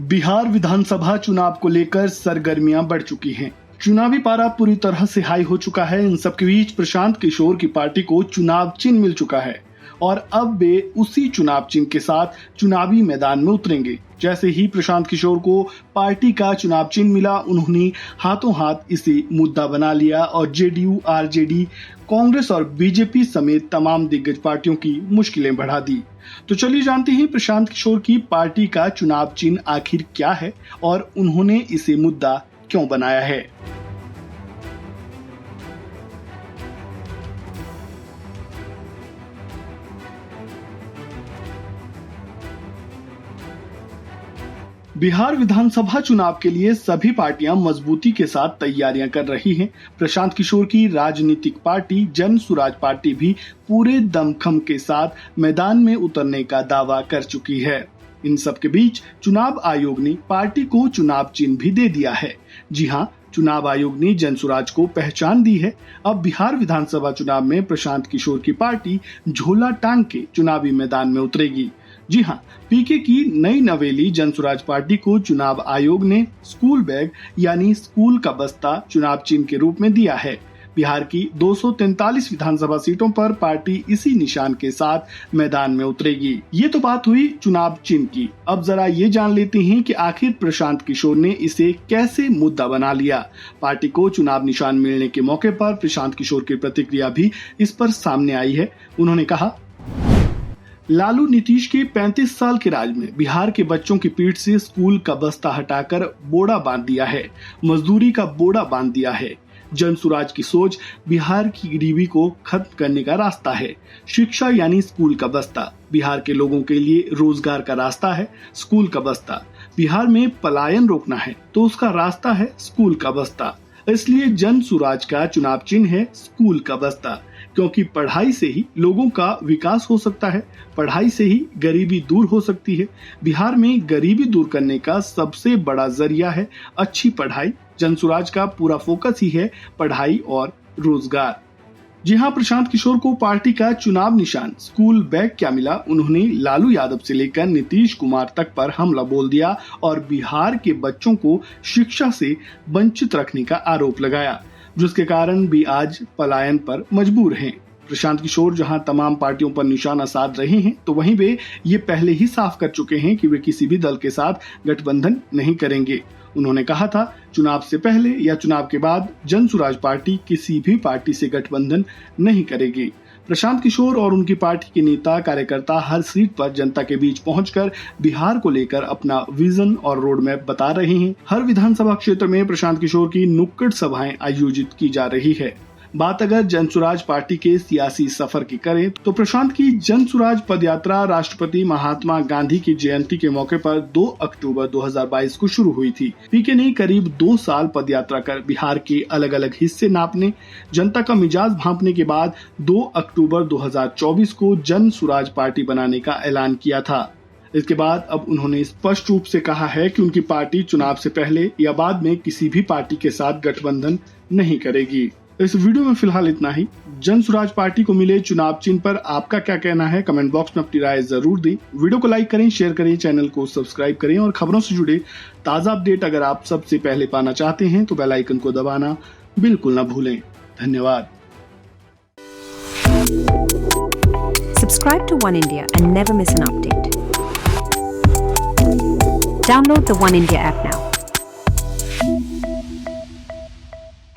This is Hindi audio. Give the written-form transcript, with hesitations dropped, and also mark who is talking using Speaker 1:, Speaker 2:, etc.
Speaker 1: बिहार विधानसभा चुनाव को लेकर सरगर्मियां बढ़ चुकी हैं। चुनावी पारा पूरी तरह से हाई हो चुका है। इन सबके बीच प्रशांत किशोर की पार्टी को चुनाव चिन्ह मिल चुका है और अब वे उसी चुनाव चिन्ह के साथ चुनावी मैदान में उतरेंगे। जैसे ही प्रशांत किशोर को पार्टी का चुनाव चिन्ह मिला, उन्होंने हाथों हाथ इसे मुद्दा बना लिया और जेडीयू, आरजेडी, कांग्रेस और बीजेपी समेत तमाम दिग्गज पार्टियों की मुश्किलें बढ़ा दी। तो चलिए जानते हैं प्रशांत किशोर की पार्टी का चुनाव चिन्ह आखिर क्या है और उन्होंने इसे मुद्दा क्यों बनाया है। बिहार विधानसभा चुनाव के लिए सभी पार्टियां मजबूती के साथ तैयारियां कर रही हैं। प्रशांत किशोर की राजनीतिक पार्टी जन सुराज पार्टी भी पूरे दमखम के साथ मैदान में उतरने का दावा कर चुकी है। इन सब के बीच चुनाव आयोग ने पार्टी को चुनाव चिन्ह भी दे दिया है। जी हां, चुनाव आयोग ने जन सुराज को पहचान दी है। अब बिहार विधानसभा चुनाव में प्रशांत किशोर की पार्टी झोला टांग के चुनावी मैदान में उतरेगी। जी हां, पीके की नई नवेली जनसुराज पार्टी को चुनाव आयोग ने स्कूल बैग यानी स्कूल का बस्ता चुनाव चिन्ह के रूप में दिया है। बिहार की 243 विधानसभा सीटों पर पार्टी इसी निशान के साथ मैदान में उतरेगी। ये तो बात हुई चुनाव चिन्ह की। अब जरा ये जान लेते हैं कि आखिर प्रशांत किशोर ने इसे कैसे मुद्दा बना लिया। पार्टी को चुनाव निशान मिलने के मौके पर प्रशांत किशोर की प्रतिक्रिया भी इस पर सामने आई है। उन्होंने कहा, लालू नीतीश के 35 साल के राज में बिहार के बच्चों की पीठ से स्कूल का बस्ता हटाकर बोरा बांध दिया है, मजदूरी का बोरा बांध दिया है। जन सुराज की सोच बिहार की गरीबी को खत्म करने का रास्ता है। शिक्षा यानी स्कूल का बस्ता, बिहार के लोगों के लिए रोजगार का रास्ता है स्कूल का बस्ता। बिहार में पलायन रोकना है तो उसका रास्ता है स्कूल का बस्ता। इसलिए जन सुराज का चुनाव चिन्ह है स्कूल का बस्ता, क्योंकि पढ़ाई से ही लोगों का विकास हो सकता है, पढ़ाई से ही गरीबी दूर हो सकती है। बिहार में गरीबी दूर करने का सबसे बड़ा जरिया है अच्छी पढ़ाई। जनसुराज का पूरा फोकस ही है पढ़ाई और रोजगार। जी हां, प्रशांत किशोर को पार्टी का चुनाव निशान स्कूल बैग क्या मिला। उन्होंने लालू यादव से लेकर नीतीश कुमार तक पर हमला बोल दिया और बिहार के बच्चों को शिक्षा से वंचित रखने का आरोप लगाया, जिसके कारण भी आज पलायन पर मजबूर हैं। प्रशांत किशोर जहां तमाम पार्टियों पर निशाना साध रहे हैं, तो वहीं वे ये पहले ही साफ कर चुके हैं कि वे किसी भी दल के साथ गठबंधन नहीं करेंगे। उन्होंने कहा था, चुनाव से पहले या चुनाव के बाद जन सुराज पार्टी किसी भी पार्टी से गठबंधन नहीं करेगी। प्रशांत किशोर और उनकी पार्टी के नेता कार्यकर्ता हर सीट पर जनता के बीच पहुंचकर बिहार को लेकर अपना विजन और रोड मैप बता रहे हैं। हर विधानसभा क्षेत्र में प्रशांत किशोर की नुक्कड़ सभाएं आयोजित की जा रही है। बात अगर जनसुराज पार्टी के सियासी सफर की करें तो प्रशांत की जनसुराज पदयात्रा राष्ट्रपति महात्मा गांधी की जयंती के मौके पर 2 अक्टूबर 2022 को शुरू हुई थी। पीके ने करीब 2 साल पदयात्रा कर बिहार के अलग अलग हिस्से नापने, जनता का मिजाज भांपने के बाद 2 अक्टूबर 2024 को जनसुराज पार्टी बनाने का ऐलान किया था। इसके बाद अब उन्होंने स्पष्ट रूप से कहा है कि उनकी पार्टी चुनाव से पहले या बाद में किसी भी पार्टी के साथ गठबंधन नहीं करेगी। इस वीडियो में फिलहाल इतना ही। जन सुराज पार्टी को मिले चुनाव चिन्ह पर आपका क्या कहना है, कमेंट बॉक्स में अपनी राय जरूर दें। वीडियो को लाइक करें, शेयर करें, चैनल को सब्सक्राइब करें और खबरों से जुड़े ताजा अपडेट अगर आप सबसे पहले पाना चाहते हैं तो बेल आइकन को दबाना बिल्कुल न भूलें। धन्यवाद।
Speaker 2: Subscribe to One India and never miss an update. Download the One India app now.